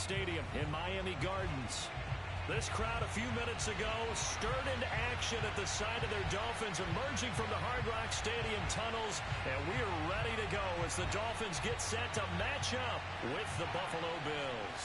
Stadium in Miami Gardens. This crowd a few minutes ago stirred into action at the side of their Dolphins emerging from the Hard Rock Stadium tunnels, and we are ready to go as the Dolphins get set to match up with the Buffalo Bills.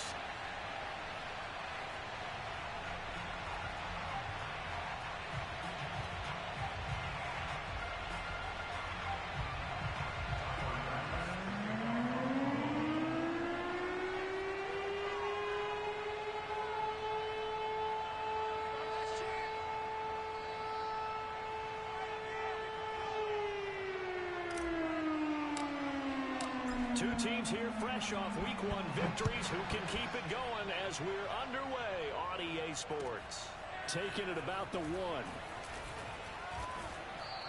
Two teams here fresh off Week 1 victories who can keep it going as we're underway on EA Sports. Taking it about the 1.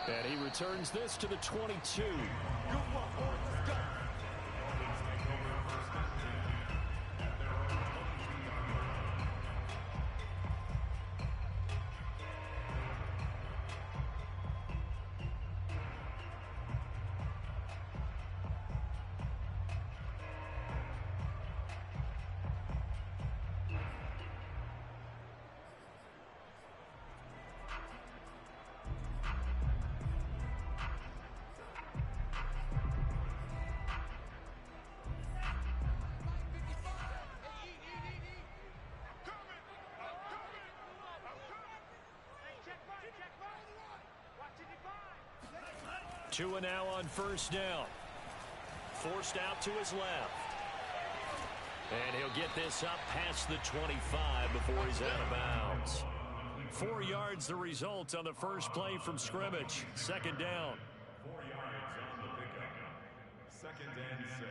And he returns this to the 22. Tua now on first down. Forced out to his left. And he'll get this up past the 25 before he's out of bounds. 4 yards the result on the first play from scrimmage. Second down. 4 yards on the pickup. Second and 6.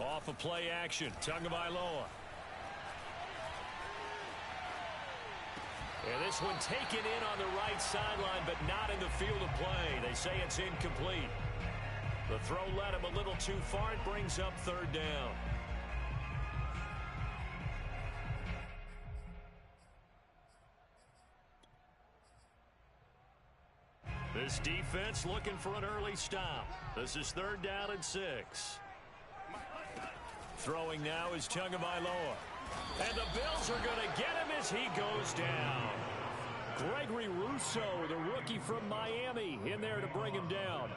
Off of play action, Tagovailoa. And this one taken in on the right sideline, but not in the field of play. They say it's incomplete. The throw led him a little too far. It brings up third down. This defense looking for an early stop. This is third down and 6. Throwing now is Tagovailoa. And the Bills are going to get him as he goes down. Gregory Rousseau, the rookie from Miami, in there to bring him down.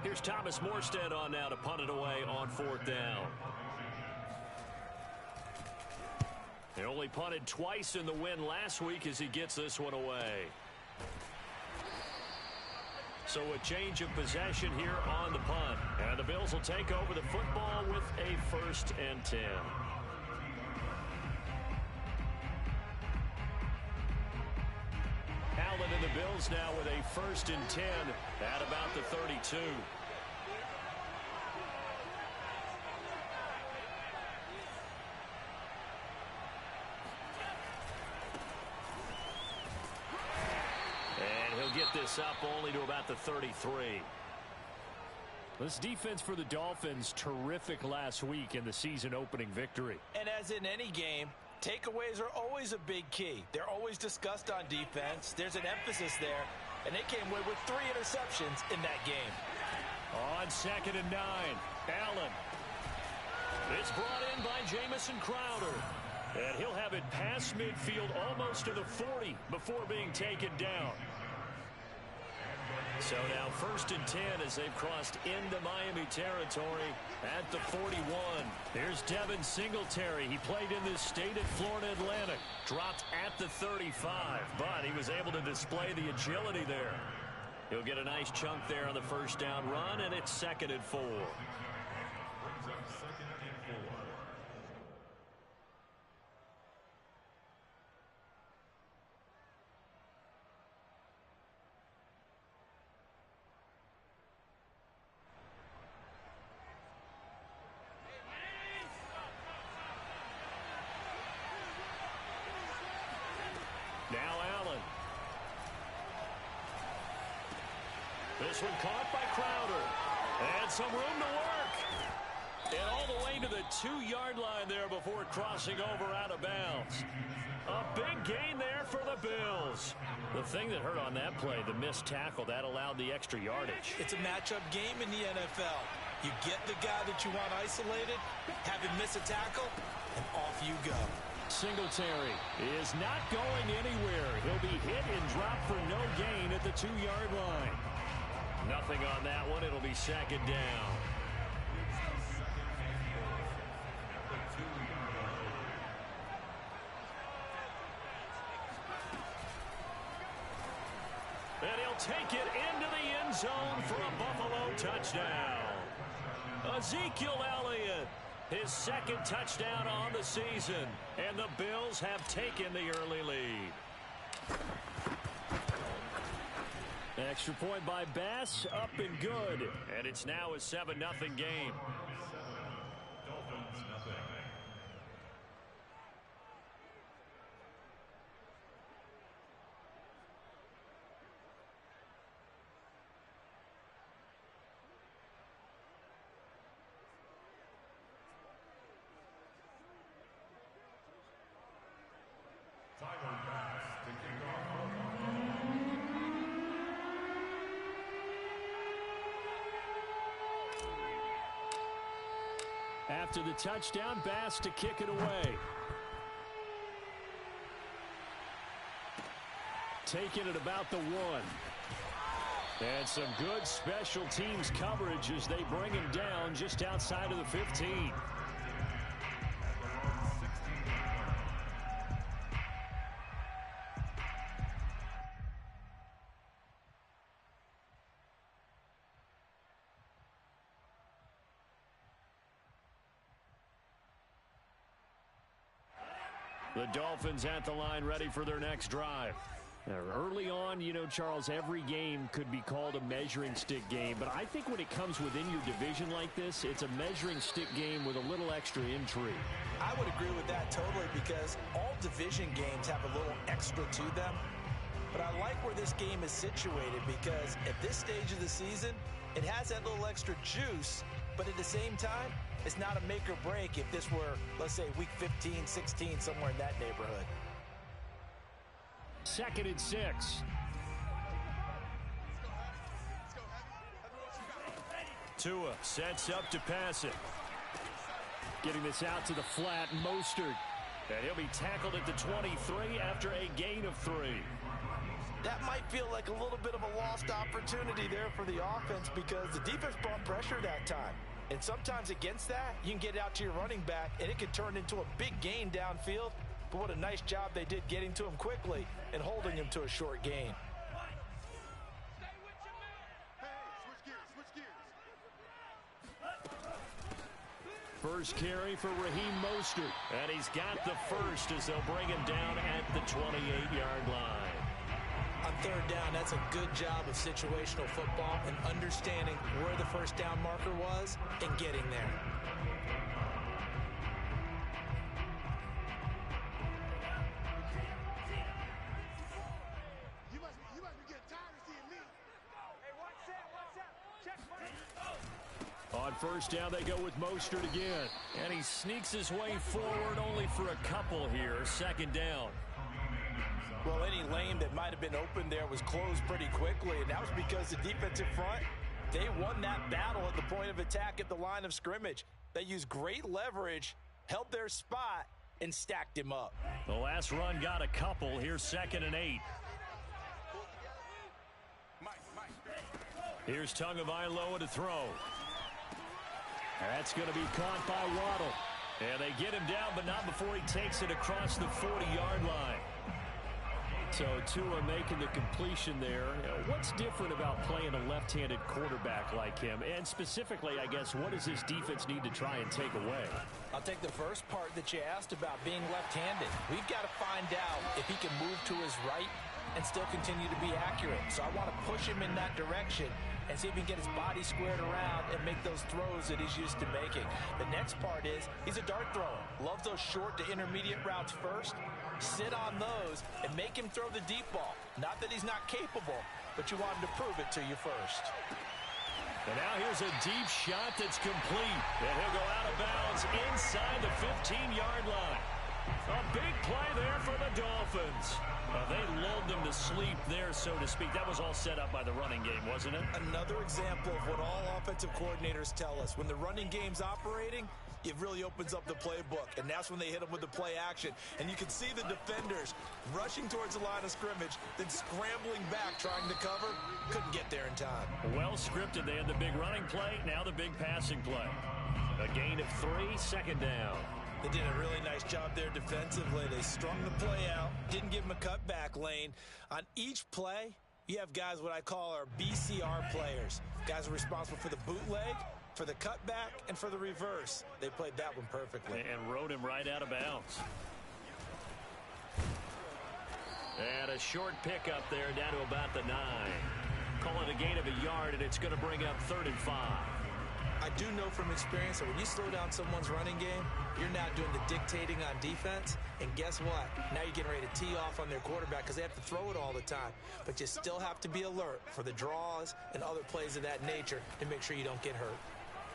Here's Thomas Morstead on now to punt it away on fourth down. He only punted twice in the win last week as he gets this one away. So a change of possession here on the punt. And the Bills will take over the football with a 1st and 10. Allen and the Bills now with a 1st and 10 at about the 32. Get this up only to about the 33. This defense for the Dolphins, terrific last week in the season opening victory. And as in any game, takeaways are always a big key. They're always discussed on defense. There's an emphasis there, and they came away with 3 interceptions in that game. On 2nd and 9, Allen. It's brought in by Jamison Crowder. And he'll have it past midfield almost to the 40 before being taken down. So now 1st and 10 as they've crossed into Miami territory at the 41. Here's Devin Singletary. He played in this state at Florida Atlantic. Dropped at the 35, but he was able to display the agility there. He'll get a nice chunk there on the first down run, and it's 2nd and 4. Now Allen. This one caught by Crowder. And some room to work. And all the way to the 2-yard line there before crossing over out of bounds. A big gain there for the Bills. The thing that hurt on that play, the missed tackle, that allowed the extra yardage. It's a matchup game in the NFL. You get the guy that you want isolated, have him miss a tackle, and off you go. Singletary is not going anywhere. He'll be hit and dropped for no gain at the 2-yard line. Nothing on that one. It'll be second down. And he'll take it into the end zone for a Buffalo touchdown. Ezekiel Elliott, his second touchdown on the season. And the Bills have taken the early lead. Extra point by Bass, up and good. And it's now a 7-0 game. Dolphins nothing. Tyler Bass to kick off. After the touchdown, Bass to kick it away. Taking it about the 1. And some good special teams coverage as they bring him down just outside of the 15. The Dolphins at the line ready for their next drive. Now, early on, you know, Charles, every game could be called a measuring stick game. But I think when it comes within your division like this, it's a measuring stick game with a little extra intrigue. I would agree with that totally because all division games have a little extra to them. But I like where this game is situated because at this stage of the season, it has that little extra juice. But at the same time, it's not a make or break if this were, let's say, week 15, 16, somewhere in that neighborhood. 2nd and 6. Tua sets up to pass it. Getting this out to the flat, Mostert. And he'll be tackled at the 23 after a gain of 3. That might feel like a little bit of a lost opportunity there for the offense because the defense brought pressure that time. And sometimes against that, you can get it out to your running back, and it can turn into a big gain downfield. But what a nice job they did getting to him quickly and holding him to a short gain. First carry for Raheem Mostert. And he's got the first as they'll bring him down at the 28-yard line. On third down, that's a good job of situational football and understanding where the first down marker was and getting there. You must be getting tired of seeing me. Hey, what's that? Check for On first down, they go with Mostert again. And he sneaks his way forward only for a couple here. 2nd down. Well, any lane that might have been open there was closed pretty quickly, and that was because the defensive front, they won that battle at the point of attack at the line of scrimmage. They used great leverage, held their spot, and stacked him up. The last run got a couple. Here's 2nd and 8. Here's Tagovailoa to throw. That's going to be caught by Waddle. And they get him down, but not before he takes it across the 40-yard line. So Tua making the completion there. What's different about playing a left-handed quarterback like him? And specifically, I guess, what does this defense need to try and take away? I'll take the first part that you asked about being left-handed. We've got to find out if he can move to his right and still continue to be accurate. So I want to push him in that direction and see if he can get his body squared around and make those throws that he's used to making. The next part is he's a dart thrower. Loves those short to intermediate routes first. Sit on those and make him throw the deep ball. Not that he's not capable, but you want him to prove it to you first. And now here's a deep shot that's complete. And he'll go out of bounds inside the 15-yard line. A big play there for the Dolphins. They lulled them to sleep there, so to speak. That was all set up by the running game, wasn't it? Another example of what all offensive coordinators tell us. When the running game's operating, it really opens up the playbook, and that's when they hit them with the play action. And you can see the defenders rushing towards the line of scrimmage, then scrambling back trying to cover. Couldn't get there in time. Well scripted. They had the big running play, now the big passing play. A gain of 3, second down. They did a really nice job there defensively. They strung the play out, didn't give them a cutback lane. On each play, you have guys what I call our BCR players. Guys are responsible for the bootleg, for the cutback, and for the reverse. They played that one perfectly. And rode him right out of bounds. And a short pickup there down to about the 9. Call it a gain of a yard, and it's going to bring up 3rd and 5. I do know from experience that when you slow down someone's running game, you're now doing the dictating on defense. And guess what? Now you're getting ready to tee off on their quarterback because they have to throw it all the time. But you still have to be alert for the draws and other plays of that nature to make sure you don't get hurt.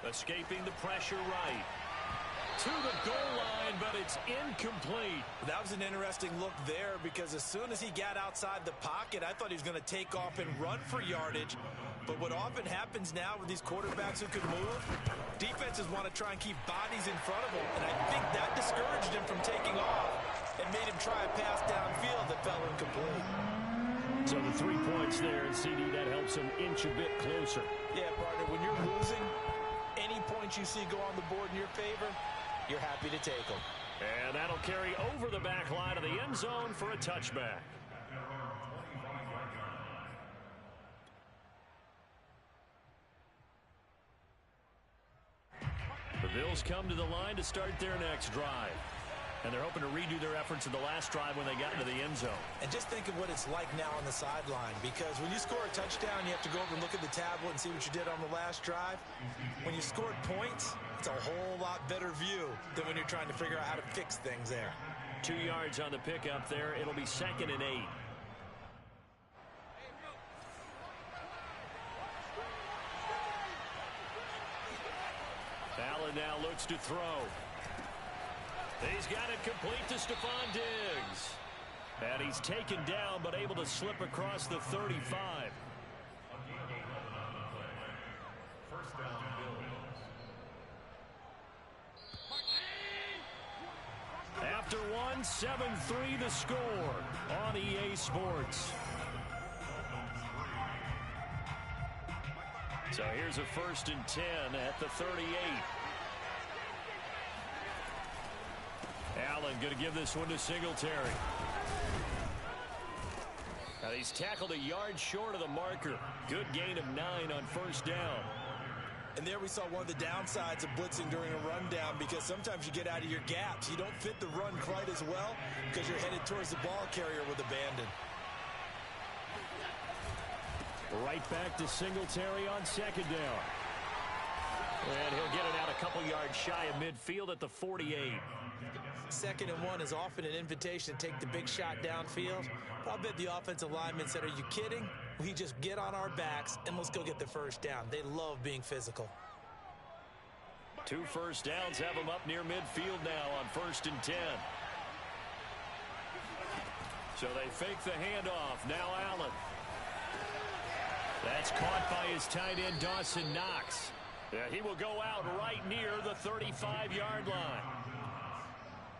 Escaping the pressure right. To the goal line, but it's incomplete. That was an interesting look there because as soon as he got outside the pocket, I thought he was going to take off and run for yardage. But what often happens now with these quarterbacks who can move, defenses want to try and keep bodies in front of them. And I think that discouraged him from taking off and made him try a pass downfield that fell incomplete. So the 3 points there, and CD, that helps him inch a bit closer. Yeah, partner, when you're losing, any points you see go on the board in your favor, you're happy to take them. And that'll carry over the back line of the end zone for a touchback. The Bills come to the line to start their next drive. And they're hoping to redo their efforts in the last drive when they got into the end zone. And just think of what it's like now on the sideline, because when you score a touchdown, you have to go over and look at the tablet and see what you did on the last drive. When you scored points, it's a whole lot better view than when you're trying to figure out how to fix things there. 2 yards on the pickup there. It'll be 2nd and 8. Allen now looks to throw. He's got it complete to Stephon Diggs. And he's taken down, but able to slip across the 35. First down, Bills. After one, 7-3 the score on EA Sports. So here's a 1st and 10 at the 38. Allen going to give this one to Singletary. Now he's tackled a yard short of the marker. Good gain of 9 on 1st down. And there we saw one of the downsides of blitzing during a rundown, because sometimes you get out of your gaps. You don't fit the run quite as well because you're headed towards the ball carrier with abandon. Right back to Singletary on 2nd down. And he'll get it out a couple yards shy of midfield at the 48. 2nd and 1 is often an invitation to take the big shot downfield. But I'll bet the offensive linemen said, are you kidding? We just get on our backs and let's go get the 1st down. They love being physical. 2 first downs have them up near midfield now on 1st and 10. So they fake the handoff. Now Allen. That's caught by his tight end, Dawson Knox. He will go out right near the 35-yard line.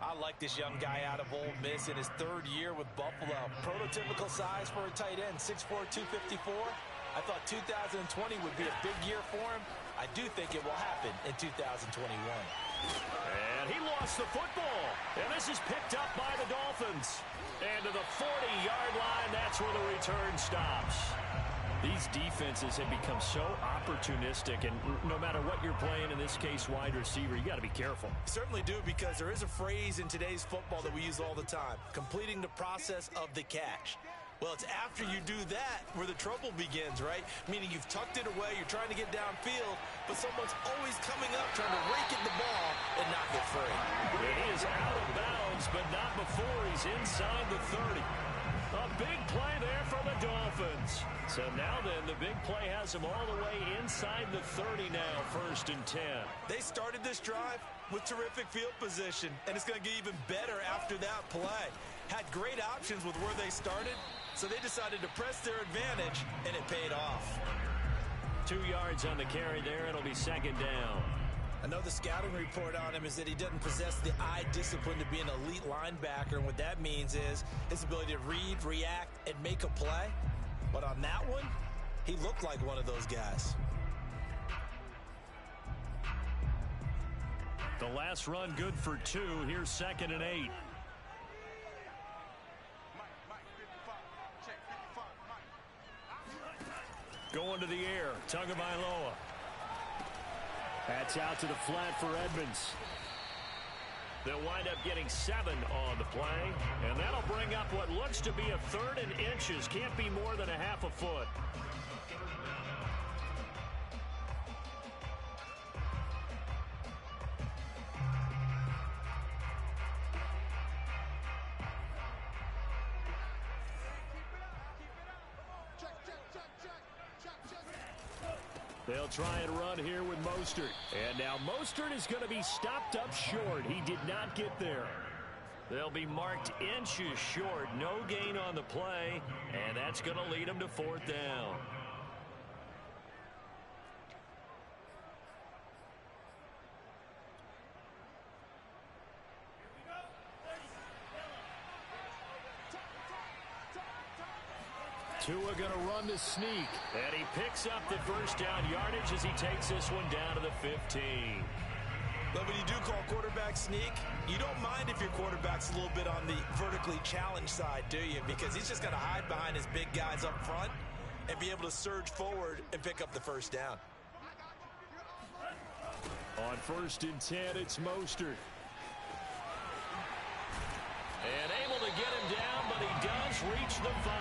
I like this young guy out of Ole Miss in his 3rd year with Buffalo. Prototypical size for a tight end, 6'4", 254. I thought 2020 would be a big year for him. I do think it will happen in 2021. And he lost the football. And this is picked up by the Dolphins. And to the 40-yard line, that's where the return stops. These defenses have become so opportunistic, and no matter what you're playing, in this case wide receiver, you got to be careful. Certainly do, because there is a phrase in today's football that we use all the time, completing the process of the catch. Well, it's after you do that where the trouble begins, right? Meaning you've tucked it away, you're trying to get downfield, but someone's always coming up trying to rake at the ball and not get free. He is out of bounds, but not before he's inside the 30. A big play there for the Dolphins. So now then, the big play has them all the way inside the 30 now, 1st and 10. They started this drive with terrific field position, and it's going to get even better after that play. Had great options with where they started, so they decided to press their advantage, and it paid off. 2 yards on the carry there. It'll be 2nd down. I know the scouting report on him is that he doesn't possess the eye discipline to be an elite linebacker, and what that means is his ability to read, react, and make a play. But on that one, he looked like one of those guys. The last run good for 2. Here's 2nd and 8. Going to the air. Tagovailoa. That's out to the flat for Edmonds. They'll wind up getting 7 on the play, and that'll bring up what looks to be a 3rd and inches. Can't be more than a half a foot. They'll try and run here with Mostert. And now Mostert is going to be stopped up short. He did not get there. They'll be marked inches short. No gain on the play. And that's going to lead them to 4th down. Tua going to run the sneak, and he picks up the 1st down yardage as he takes this one down to the 15. But when you do call quarterback sneak, you don't mind if your quarterback's a little bit on the vertically challenged side, do you? Because he's just got to hide behind his big guys up front and be able to surge forward and pick up the 1st down. On 1st and 10, it's Mostert. And able to get him down, but he does reach the 5.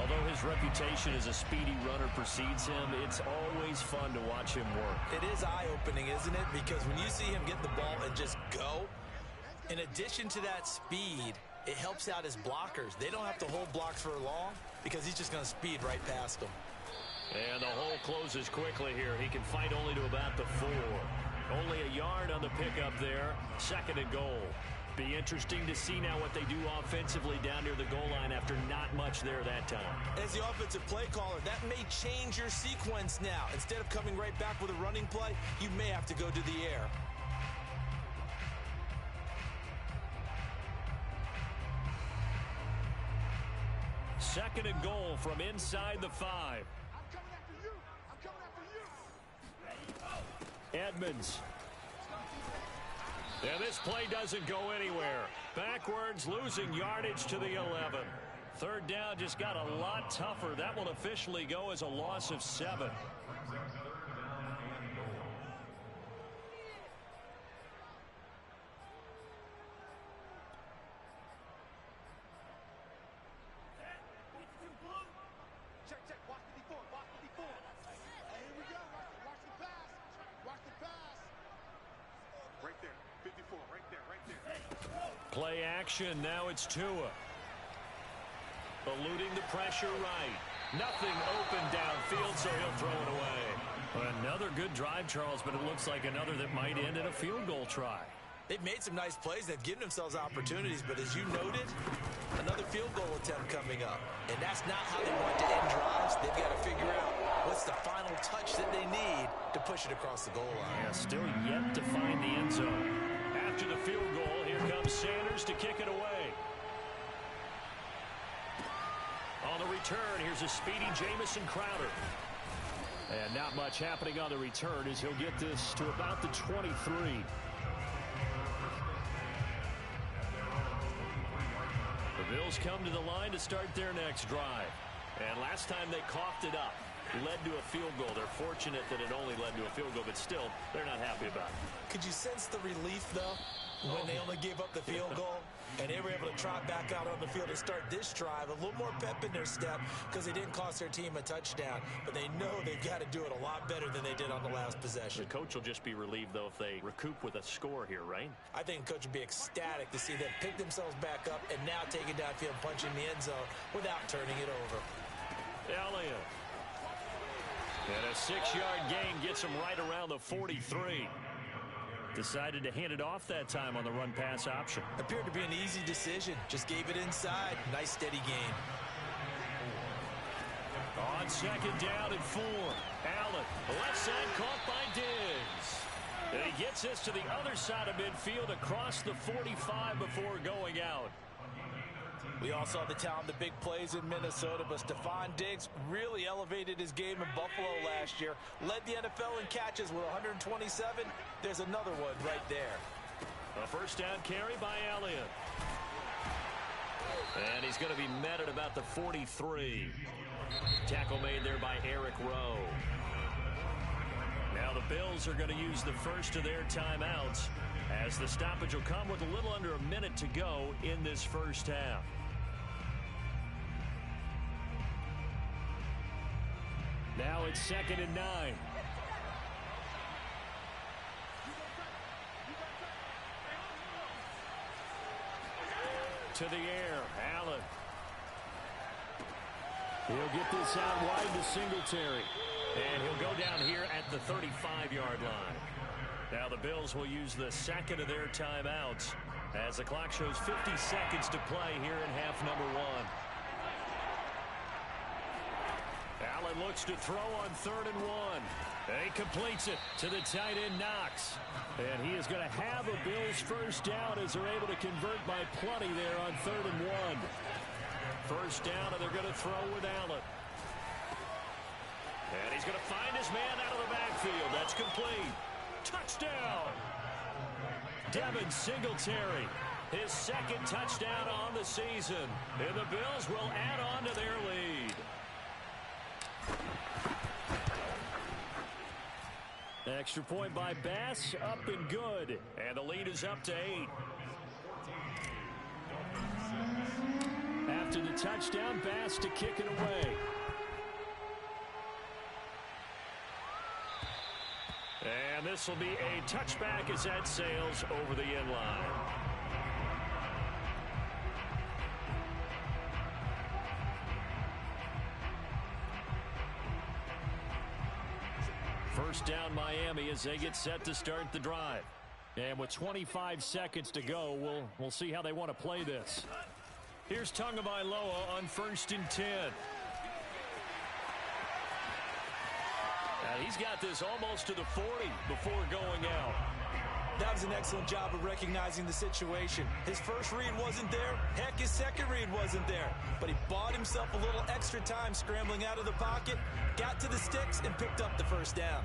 Although his reputation as a speedy runner precedes him, it's always fun to watch him work. It is eye-opening, isn't it? Because when you see him get the ball and just go, in addition to that speed, it helps out his blockers. They don't have to hold blocks for long because he's just going to speed right past them. And the hole closes quickly here. He can fight only to about the 4. Only a yard on the pickup there. 2nd and goal. Be interesting to see now what they do offensively down near the goal line after not much there that time. As the offensive play caller, that may change your sequence now. Instead of coming right back with a running play, you may have to go to the air. Second and goal from inside the 5. I'm coming after you. I'm coming after you. Edmonds. And this play doesn't go anywhere. Backwards, losing yardage to the 11. 3rd down just got a lot tougher. That will officially go as a loss of 7. Check. Watch the D4. Watch the D4. Here we go. Watch the pass. Watch the pass. Right there. 54. Right there. Play action. Now it's Tua. Eluding the pressure right. Nothing open downfield, so he'll throw it away. Another good drive, Charles, but it looks like another that might end in a field goal try. They've made some nice plays. They've given themselves opportunities, but as you noted, another field goal attempt coming up. And that's not how they want to end drives. They've got to figure out what's the final touch that they need to push it across the goal line. Yeah, still yet to find the end zone. After the field goal, here comes Sanders to kick it away. On the return, here's a speedy Jamison Crowder. And not much happening on the return as he'll get this to about the 23. The Bills come to the line to start their next drive. And last time they coughed it up, led to a field goal. They're fortunate that it only led to a field goal, but still, they're not happy about it. Could you sense the relief, though, when they only gave up the field goal? And they were able to trot back out on the field and start this drive. A little more pep in their step because they didn't cost their team a touchdown. But they know they've got to do it a lot better than they did on the last possession. The coach will just be relieved, though, if they recoup with a score here, right? I think the coach would be ecstatic to see them pick themselves back up and now take it downfield, punching the end zone without turning it over. Elliott. And a 6-yard gain gets him right around the 43. Decided to hand it off that time on the run-pass option. Appeared to be an easy decision. Just gave it inside. Nice, steady gain. On second down and 4. Allen, left side caught by Diggs. And he gets this to the other side of midfield across the 45 before going out. We all saw the talent, the big plays in Minnesota, but Stephon Diggs really elevated his game in Buffalo last year. Led the NFL in catches with 127. There's another one right there. A first down carry by Elliott. And he's going to be met at about the 43. Tackle made there by Eric Rowe. Now the Bills are going to use the first of their timeouts as the stoppage will come with a little under a minute to go in this first half. Now it's 2nd and 9. To the air, Allen. He'll get this out wide to Singletary. And he'll go down here at the 35-yard line. Now the Bills will use the second of their timeouts as the clock shows 50 seconds to play here in half number 1. Allen looks to throw on 3rd and 1. And he completes it to the tight end Knox. And he is going to have a Bills first down as they're able to convert by plenty there on 3rd and 1. First down, and they're going to throw with Allen. And he's going to find his man out of the backfield. That's complete. Touchdown. Devin Singletary. His 2nd touchdown on the season. And the Bills will add on to their lead. Extra point by Bass, up and good. And the lead is up to 8. After the touchdown, Bass to kick it away. And this will be a touchback as that sails over the end line. First down Miami as they get set to start the drive. And with 25 seconds to go, we'll see how they want to play this. Here's Tagovailoa on 1st and 10. And he's got this almost to the 40 before going out. That was an excellent job of recognizing the situation. His first read wasn't there. Heck, his second read wasn't there. But he bought himself a little extra time scrambling out of the pocket, got to the sticks, and picked up the first down.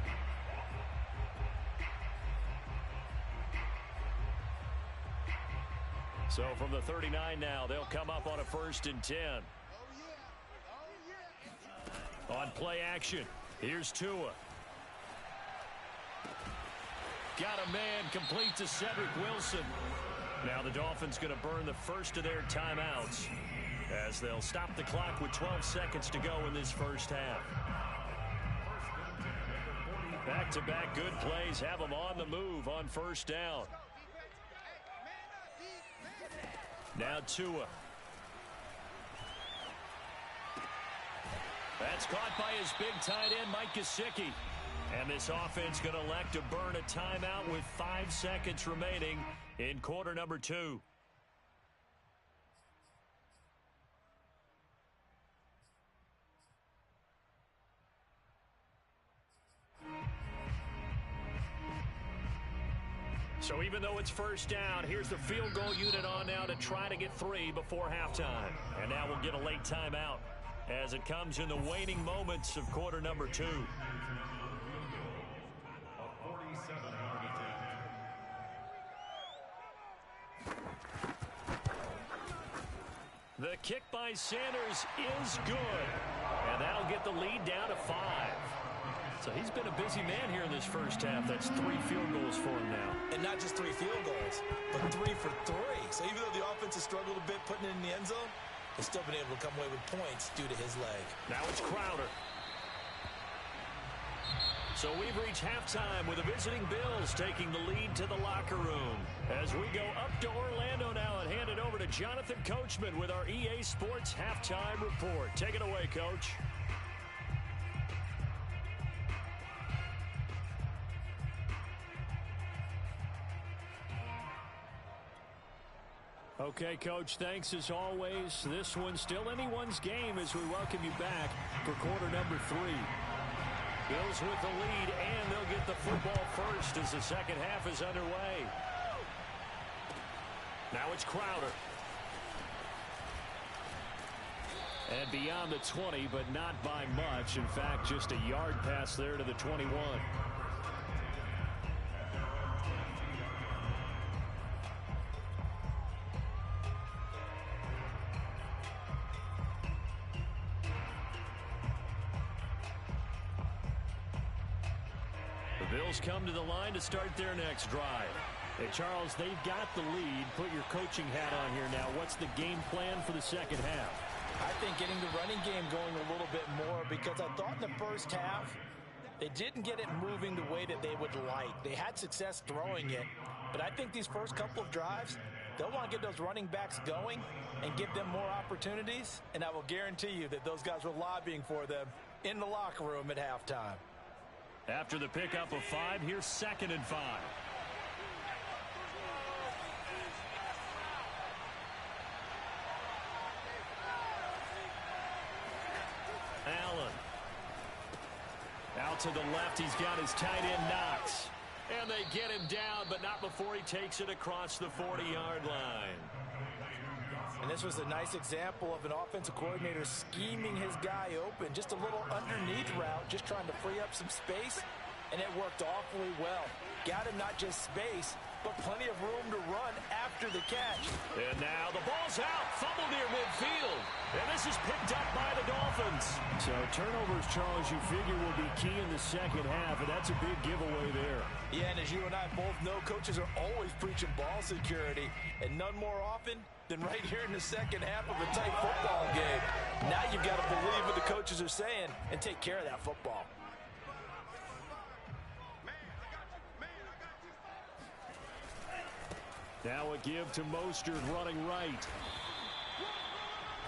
So from the 39 now, they'll come up on a 1st and 10. On play action, here's Tua. Got a man complete to Cedric Wilson. Now the Dolphins going to burn the first of their timeouts as they'll stop the clock with 12 seconds to go in this first half. Back-to-back good plays have them on the move on first down. Now Tua. That's caught by his big tight end, Mike Gesicki. And this offense going to elect to burn a timeout with 5 seconds remaining in quarter number 2. So even though it's first down, here's the field goal unit on now to try to get 3 before halftime. And now we'll get a late timeout as it comes in the waning moments of quarter number 2. The kick by Sanders is good. And that'll get the lead down to 5. So he's been a busy man here in this first half. That's 3 field goals for him now. And not just 3 field goals, but 3 for 3. So even though the offense has struggled a bit putting it in the end zone, they've still been able to come away with points due to his leg. Now it's Crowder. So we've reached halftime with the visiting Bills taking the lead to the locker room. As we go up to Orlando now and hand it over to Jonathan Coachman with our EA Sports Halftime Report. Take it away, Coach. Okay, Coach, thanks as always. This one's still anyone's game as we welcome you back for quarter number 3. Bills with the lead, and they'll get the football first as the second half is underway. Now it's Crowder. And beyond the 20, but not by much. In fact, just a yard pass there to the 21. Bills come to the line to start their next drive. Hey, Charles, they've got the lead. Put your coaching hat on here now. What's the game plan for the second half? I think getting the running game going a little bit more, because I thought in the first half they didn't get it moving the way that they would like. They had success throwing it, but I think these first couple of drives, they'll want to get those running backs going and give them more opportunities, and I will guarantee you that those guys were lobbying for them in the locker room at halftime. After the pickup of 5, here's 2nd and 5. Allen. Out to the left, he's got his tight end Knox. And they get him down, but not before he takes it across the 40-yard line. And this was a nice example of an offensive coordinator scheming his guy open. Just a little underneath route, just trying to free up some space, and it worked awfully well. Got him not just space, but plenty of room to run after the catch. And now the ball's out, fumble near midfield. And this is picked up by the Dolphins. So turnovers, Charles, you figure will be key in the second half, and that's a big giveaway there. Yeah, and as you and I both know, coaches are always preaching ball security, and none more often than right here in the second half of a tight football game. Now you've got to believe what the coaches are saying and take care of that football. Now a give to Mostert running right.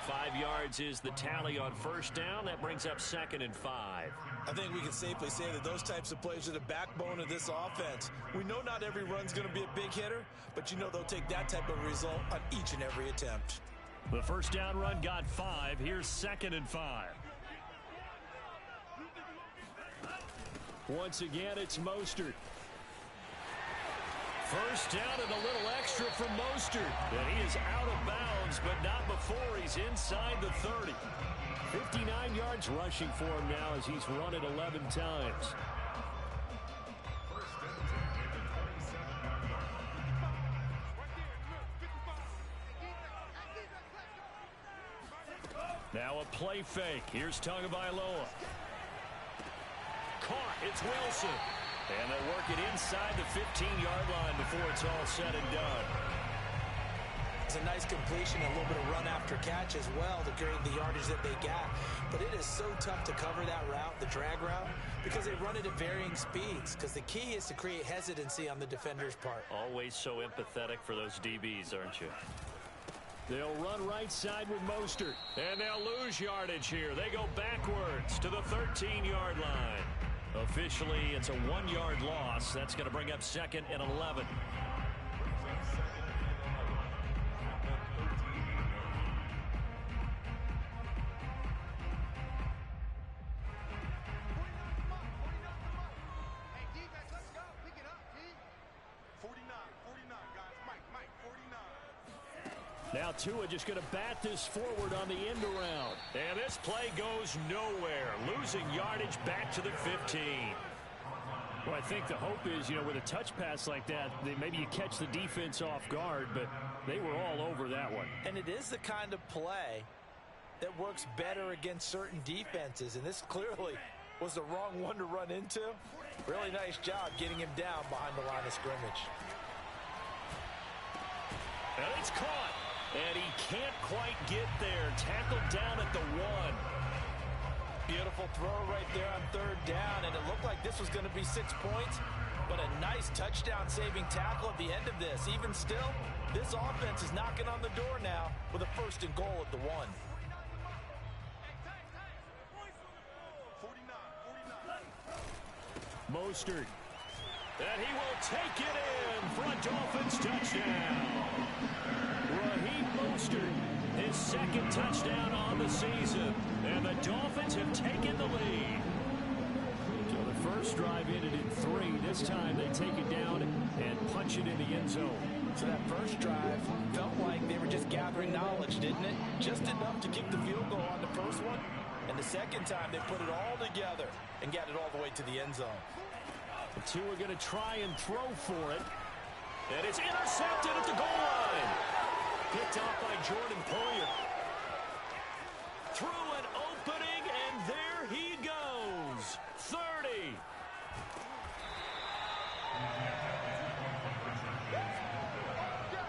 5 yards is the tally on first down. That brings up 2nd and 5. I think we can safely say that those types of plays are the backbone of this offense. We know not every run's going to be a big hitter, but you know they'll take that type of result on each and every attempt. The first down run got 5. Here's 2nd and 5. Once again, it's Mostert. First down and a little extra from Mostert. And he is out of bounds, but not before he's inside the 30. 59 yards rushing for him now as he's run it 11 times. Now a play fake. Here's Tagovailoa. Caught. It's Wilson. And they'll work it inside the 15-yard line before it's all said and done. It's a nice completion, a little bit of run after catch as well to create the yardage that they got. But it is so tough to cover that route, the drag route, because they run it at varying speeds. Because the key is to create hesitancy on the defender's part. Always so empathetic for those DBs, aren't you? They'll run right side with Mostert. And they'll lose yardage here. They go backwards to the 13-yard line. Officially, it's a 1-yard loss. That's going to bring up 2nd and 11. Now Tua just going to bat this forward on the end around. And this play goes nowhere. Losing yardage back to the 15. Well, I think the hope is, with a touch pass like that, maybe you catch the defense off guard, but they were all over that one. And it is the kind of play that works better against certain defenses. And this clearly was the wrong one to run into. Really nice job getting him down behind the line of scrimmage. And it's caught. And he can't quite get there. Tackled down at the 1. Beautiful throw right there on 3rd down, and it looked like this was going to be 6 points, but a nice touchdown-saving tackle at the end of this. Even still, this offense is knocking on the door now with a 1st and goal at the 1. 49. Mostert. And he will take it in for a Dolphins touchdown. Raheem Mostert, his 2nd touchdown on the season. And the Dolphins have taken the lead. So the first drive ended in 3. This time they take it down and punch it in the end zone. So that first drive felt like they were just gathering knowledge, didn't it? Just enough to kick the field goal on the first one. And the second time they put it all together and got it all the way to the end zone. The two are going to try and throw for it. And it's intercepted at the goal line. Picked off by Jordan Poyer. Through an opening, and there he goes. 30.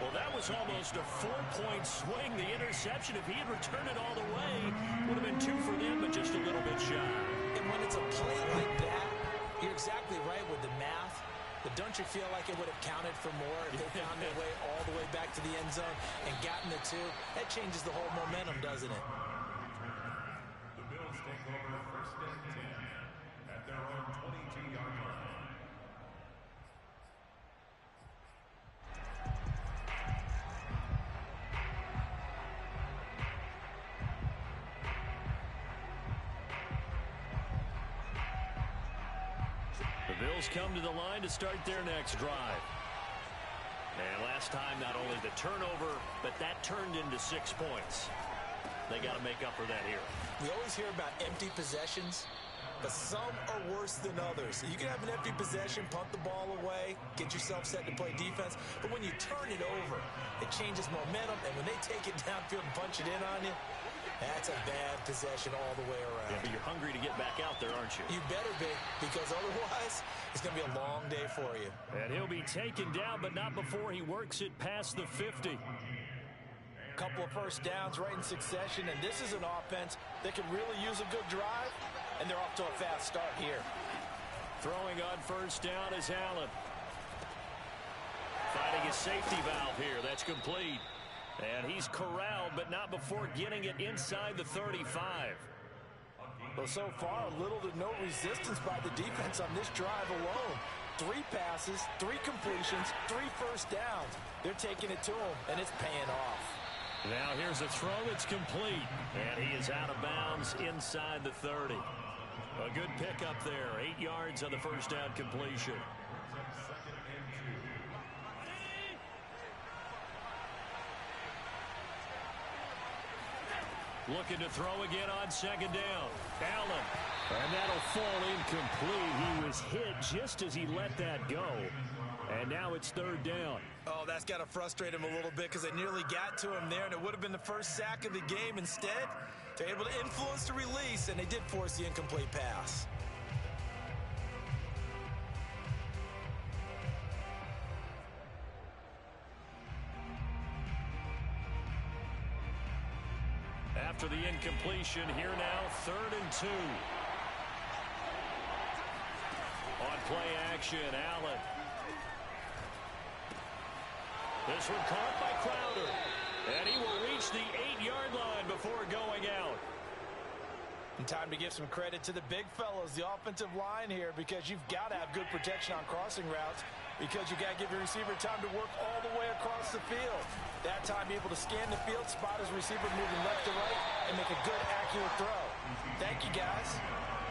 Well, that was almost a 4-point swing. The interception, if he had returned it all the way, would have been 2 for them, but just a little bit shy. And when it's a play like that, you're exactly right with the math. But don't you feel like it would have counted for more if they found their way all the way back to the end zone and gotten the 2? That changes the whole momentum, doesn't it? The Bills take over 1st and 10 at their own 22-yard line. The Bills come to the line to start their next drive. And last time, not only the turnover, but that turned into 6 points. They got to make up for that here. We always hear about empty possessions, but some are worse than others. You can have an empty possession, punt the ball away, get yourself set to play defense, but when you turn it over, it changes momentum, and when they take it downfield and punch it in on you, that's a bad possession all the way around. Yeah, but you're hungry to get back out there, aren't you? You better be, because otherwise, it's going to be a long day for you. And he'll be taken down, but not before he works it past the 50. Couple of first downs right in succession, and this is an offense that can really use a good drive, and they're off to a fast start here. Throwing on first down is Allen. Finding his safety valve here. That's complete. And he's corralled, but not before getting it inside the 35. Well, so far, little to no resistance by the defense on this drive alone. 3 passes, 3 completions, 3 first downs. They're taking it to him, and it's paying off. Now here's a throw that's complete. And he is out of bounds inside the 30. A good pickup there. 8 yards on the first down completion. Looking to throw again on second down. Allen. And that'll fall incomplete. He was hit just as he let that go. And now it's 3rd down. Oh, that's got to frustrate him a little bit because they nearly got to him there, and it would have been the first sack of the game. Instead, they're able to influence the release, and they did force the incomplete pass. After the incompletion, here now, 3rd and 2. On play action, Allen. This one caught by Crowder. And he will reach the 8-yard line before going out. And time to give some credit to the big fellows, the offensive line here, because you've got to have good protection on crossing routes, because you got to give your receiver time to work all the way across the field. That time, able to scan the field, spot his receiver moving left to right, and make a good, accurate throw. Thank you, guys.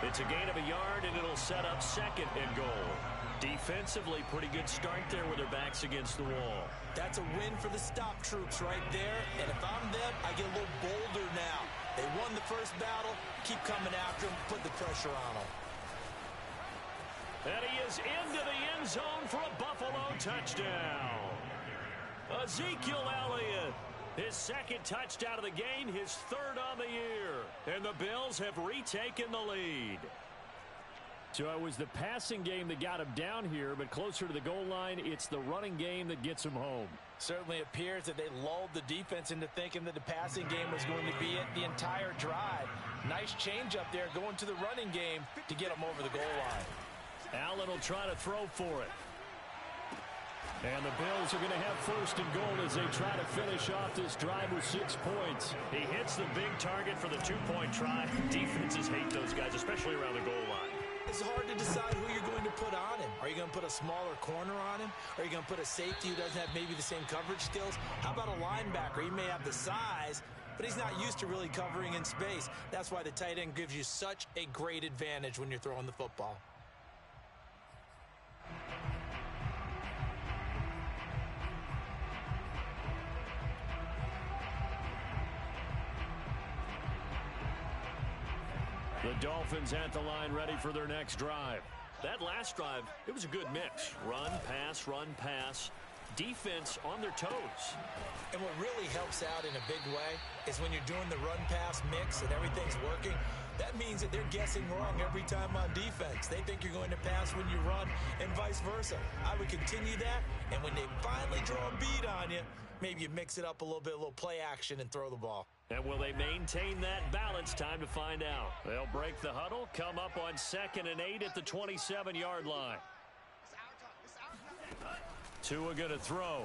It's a gain of a yard, and it'll set up 2nd and goal. Defensively, pretty good start there with their backs against the wall. That's a win for the stop troops right there, and if I'm them, I get a little bolder now. They won the first battle, keep coming after them, put the pressure on them. And he is into the end zone for a Buffalo touchdown. Ezekiel Elliott, his 2nd touchdown of the game, his 3rd on the year. And the Bills have retaken the lead. So it was the passing game that got him down here, but closer to the goal line, it's the running game that gets him home. Certainly appears that they lulled the defense into thinking that the passing game was going to be it the entire drive. Nice change up there going to the running game to get him over the goal line. Allen will try to throw for it. And the Bills are going to have first and goal as they try to finish off this drive with 6 points. He hits the big target for the 2-point try. Defenses hate those guys, especially around the goal line. It's hard to decide who you're going to put on him. Are you going to put a smaller corner on him? Are you going to put a safety who doesn't have maybe the same coverage skills? How about a linebacker? He may have the size, but he's not used to really covering in space. That's why the tight end gives you such a great advantage when you're throwing the football. The Dolphins at the line ready for their next drive. That last drive, it was a good mix. Run, pass, defense on their toes. And what really helps out in a big way is when you're doing the run-pass mix and everything's working, that means that they're guessing wrong every time on defense. They think you're going to pass when you run and vice versa. I would continue that, and when they finally draw a bead on you, maybe you mix it up a little bit, a little play action, and throw the ball. And will they maintain that balance? Time to find out. They'll break the huddle, come up on 2nd and 8 at the 27-yard line. Tua going to throw.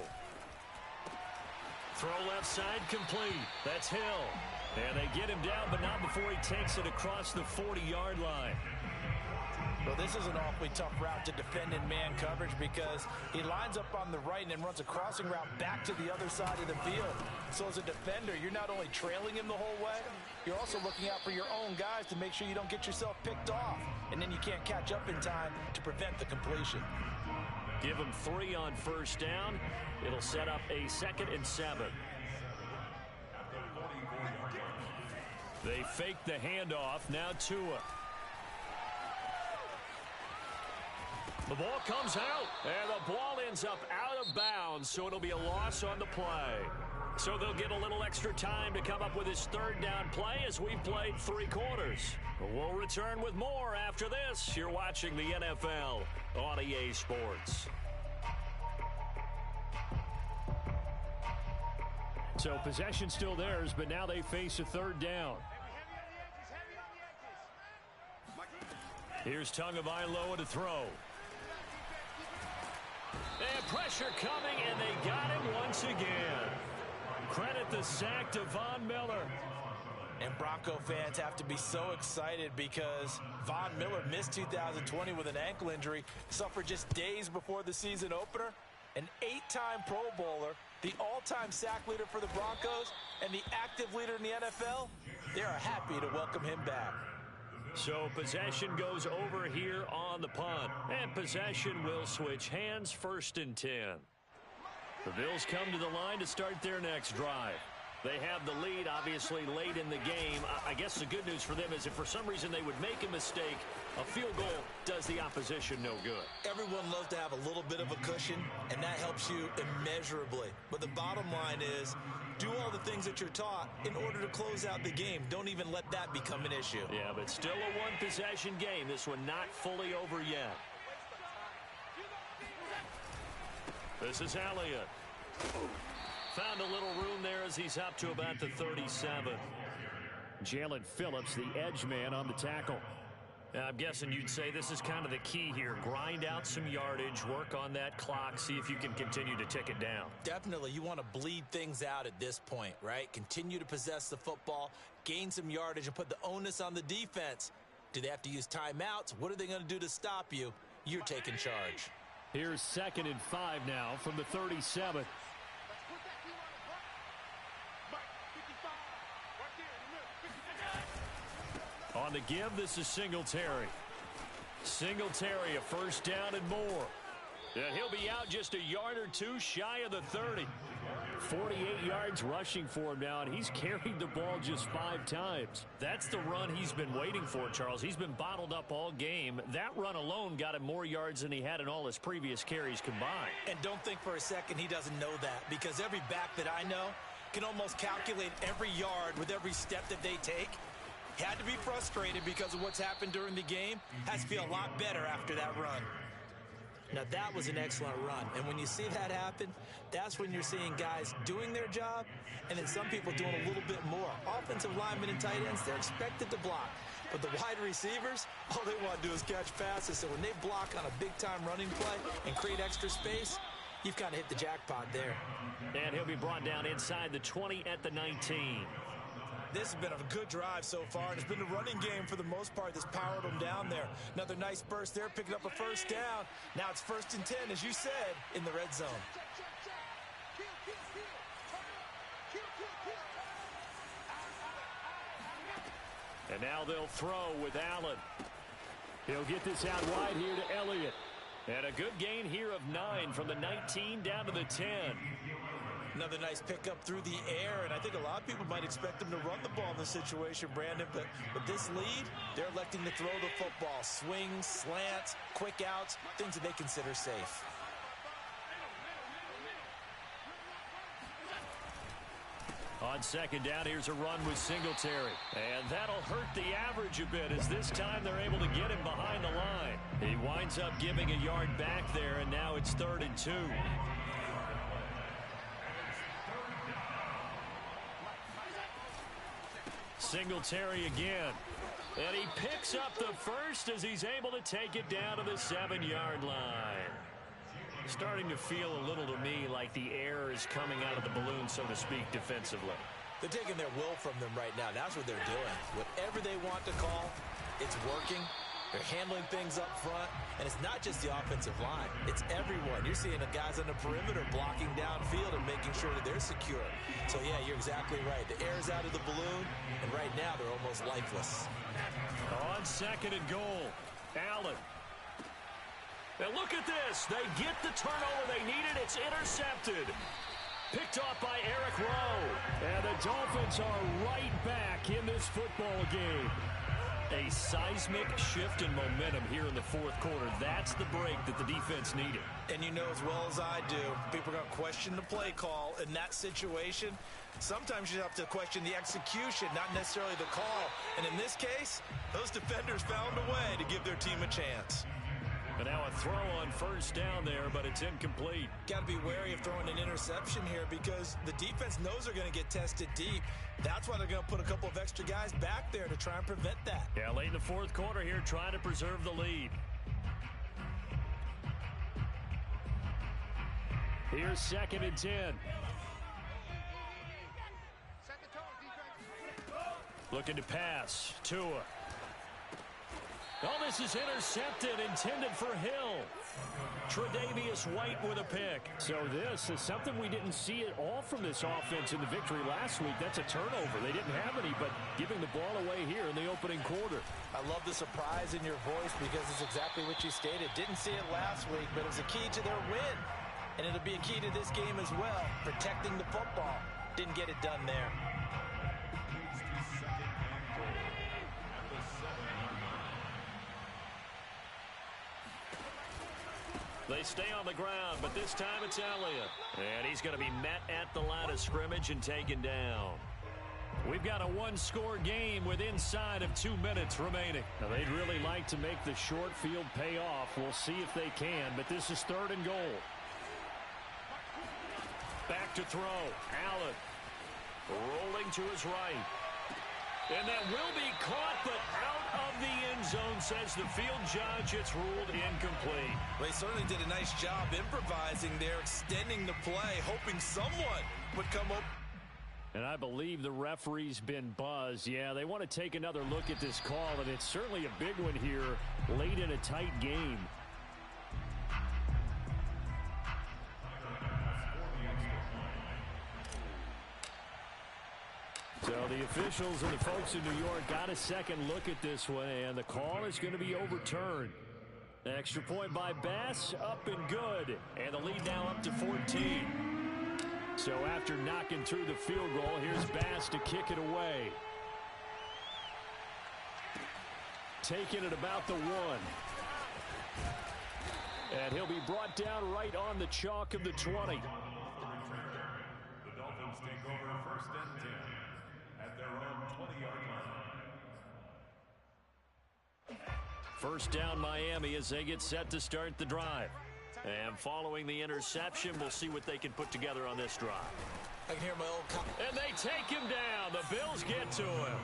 Throw left side complete. That's Hill. And they get him down, but not before he takes it across the 40-yard line. Well, this is an awfully tough route to defend in man coverage because he lines up on the right and then runs a crossing route back to the other side of the field. So as a defender, you're not only trailing him the whole way, you're also looking out for your own guys to make sure you don't get yourself picked off. And then you can't catch up in time to prevent the completion. Give him 3 on first down. It'll set up a 2nd and 7. They fake the handoff. Now Tua. The ball comes out, and the ball ends up out of bounds, so it'll be a loss on the play. So they'll get a little extra time to come up with his 3rd down play as we've played 3 quarters. We'll return with more after this. You're watching the NFL on EA Sports. So possession still theirs, but now they face a 3rd down. Here's Tagovailoa to throw. And pressure coming, and they got him once again. Credit the sack to Von Miller. And Bronco fans have to be so excited because Von Miller missed 2020 with an ankle injury, suffered just days before the season opener. An 8-time Pro Bowler, the all-time sack leader for the Broncos, and the active leader in the NFL. They are happy to welcome him back. So possession goes over here on the punt. And possession will switch hands, 1st and 10. The Bills come to the line to start their next drive. They have the lead, obviously, late in the game. I guess the good news for them is if for some reason they would make a mistake, a field goal does the opposition no good. Everyone loves to have a little bit of a cushion, and that helps you immeasurably. But the bottom line is, do all the things that you're taught in order to close out the game. Don't even let that become an issue. Yeah, but still a 1-possession game. This one not fully over yet. This is Elliott. Found a little room there as he's up to about the 37. Jalen Phillips, the edge man on the tackle. I'm guessing you'd say this is kind of the key here. Grind out some yardage, work on that clock, see if you can continue to tick it down. Definitely. You want to bleed things out at this point, right? Continue to possess the football, gain some yardage, and put the onus on the defense. Do they have to use timeouts? What are they going to do to stop you? You're taking charge. Here's 2nd and 5 now from the 37. On the give, this is Singletary. Singletary, a 1st down and more. And he'll be out just a yard or 2 shy of the 30. 48 yards rushing for him now, and he's carried the ball just 5 times. That's the run he's been waiting for, Charles. He's been bottled up all game. That run alone got him more yards than he had in all his previous carries combined. And don't think for a second he doesn't know that, because every back that I know can almost calculate every yard with every step that they take. Had to be frustrated because of what's happened during the game. Has to feel a lot better after that run. Now, that was an excellent run. And when you see that happen, that's when you're seeing guys doing their job and then some people doing a little bit more. Offensive linemen and tight ends, they're expected to block. But the wide receivers, all they want to do is catch passes. So when they block on a big-time running play and create extra space, you've kind of hit the jackpot there. And he'll be brought down inside the 20 at the 19. This has been a good drive so far, and it's been the running game for the most part that's powered them down there. Another nice burst there, picking up a first down. Now it's 1st and 10, as you said, in the red zone. And now they'll throw with Allen. He'll get this out wide here to Elliott. And a good gain here of 9 from the 19 down to the 10. Another nice pickup through the air, and I think a lot of people might expect them to run the ball in this situation, Brandon, but with this lead, they're electing to throw the football. Swings, slants, quick outs, things that they consider safe. On 2nd down, here's a run with Singletary. And that'll hurt the average a bit as this time they're able to get him behind the line. He winds up giving a yard back there, and now it's 3rd and 2. Singletary again. And he picks up the first as he's able to take it down to the 7-yard line. Starting to feel a little to me like the air is coming out of the balloon, so to speak, defensively. They're taking their will from them right now. That's what they're doing. Whatever they want to call, it's working. They're handling things up front, and it's not just the offensive line. It's everyone. You're seeing the guys on the perimeter blocking downfield and making sure that they're secure. So, yeah, you're exactly right. The air's out of the balloon, and right now they're almost lifeless. On 2nd and goal, Allen. And look at this. They get the turnover they needed. It's intercepted. Picked off by Eric Rowe. And the Dolphins are right back in this football game. A seismic shift in momentum here in the 4th quarter. That's the break that the defense needed. And you know as well as I do, people are going to question the play call in that situation. Sometimes you have to question the execution, not necessarily the call. And in this case, those defenders found a way to give their team a chance. And now a throw on 1st down there, but it's incomplete. Got to be wary of throwing an interception here because the defense knows they're going to get tested deep. That's why they're going to put a couple of extra guys back there to try and prevent that. Yeah, late in the 4th quarter here, trying to preserve the lead. Here's 2nd and 10. Looking to pass. Tua. Oh, this is intercepted, intended for Hill. Tre'Davious White with a pick. So this is something we didn't see at all from this offense in the victory last week. That's a turnover. They didn't have any, but giving the ball away here in the opening quarter. I love the surprise in your voice because it's exactly what you stated. Didn't see it last week, but it was a key to their win. And it'll be a key to this game as well, protecting the football. Didn't get it done there. They stay on the ground, but this time it's Elliott. And he's going to be met at the line of scrimmage and taken down. We've got a one-score game with inside of 2 minutes remaining. Now, they'd really like to make the short field pay off. We'll see if they can, but this is 3rd and goal. Back to throw. Allen rolling to his right. And that will be caught, but out of the end zone, says the field judge. It's ruled incomplete. Well, he certainly did a nice job improvising there, extending the play, hoping someone would come up. And I believe the referee's been buzzed. Yeah, they want to take another look at this call, and it's certainly a big one here late in a tight game. So the officials and the folks in New York got a second look at this one, and the call is going to be overturned. Extra point by Bass, up and good. And the lead now up to 14. So after knocking through the field goal, here's Bass to kick it away. Taking it about the 1. And he'll be brought down right on the chalk of the 20. The Dolphins take over 1st and 10 at their own 20-yard line. First down Miami as they get set to start the drive. And following the interception, we'll see what they can put together on this drive. I can hear my old and they take him down. The Bills get to him.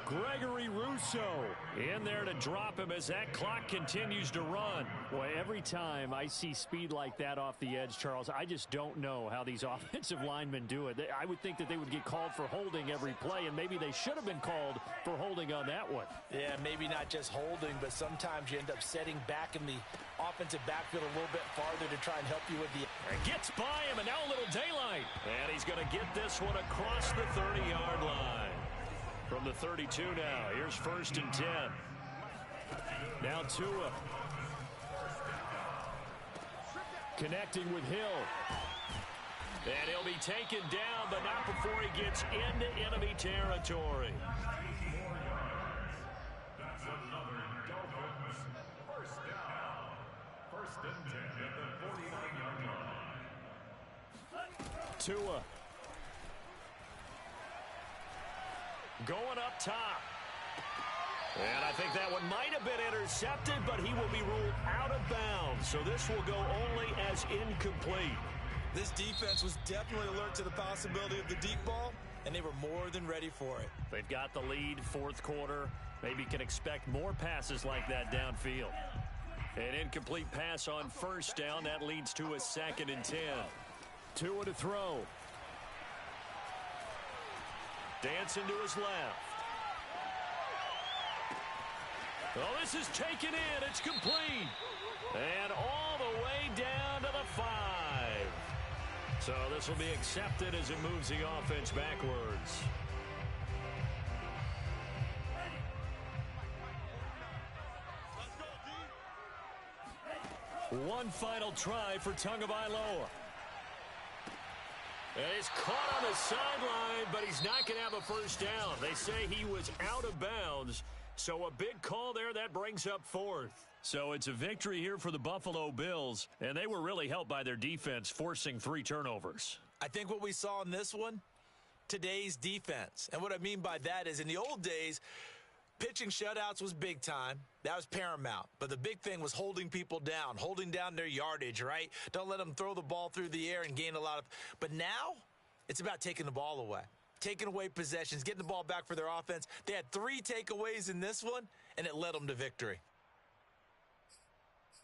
Gregory Rousseau in there to drop him as that clock continues to run. Boy, every time I see speed like that off the edge, Charles, I just don't know how these offensive linemen do it. I would think that they would get called for holding every play, and maybe they should have been called for holding on that one. Yeah, maybe not just holding, but sometimes you end up setting back in the offensive backfield a little bit farther to try and help you with the... And gets by him, and now a little daylight. And he's going to get this one across the 30-yard line. From the 32 now, here's 1st and 10. Now Tua. Connecting with Hill. And he'll be taken down, but not before he gets into enemy territory. That's another Dolphins first down. 1st and 10 at the 49-yard line. Tua. Going up top. And I think that one might have been intercepted, but he will be ruled out of bounds. So this will go only as incomplete. This defense was definitely alert to the possibility of the deep ball, and they were more than ready for it. They've got the lead, 4th quarter. Maybe can expect more passes like that downfield. An incomplete pass on 1st down. That leads to a 2nd and 10. Tua to throw. Dancing to his left. Oh, this is taken in. It's complete. And all the way down to the 5. So this will be accepted as it moves the offense backwards. One final try for Tagovailoa. And he's caught on the sideline, but he's not going to have a first down. They say he was out of bounds, so a big call there. That brings up 4th. So it's a victory here for the Buffalo Bills, and they were really helped by their defense, forcing 3 turnovers. I think what we saw in this one, today's defense. And what I mean by that is in the old days, pitching shutouts was big time. That was paramount. But the big thing was holding people down, holding down their yardage, right? Don't let them throw the ball through the air and gain a lot of... But now, it's about taking the ball away, taking away possessions, getting the ball back for their offense. They had 3 takeaways in this one, and it led them to victory.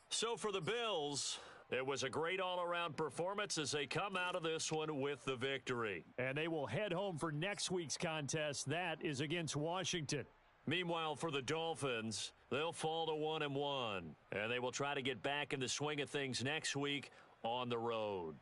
So for the Bills, it was a great all-around performance as they come out of this one with the victory. And they will head home for next week's contest. That is against Washington. Meanwhile, for the Dolphins, they'll fall to 1-1, and they will try to get back in the swing of things next week on the road.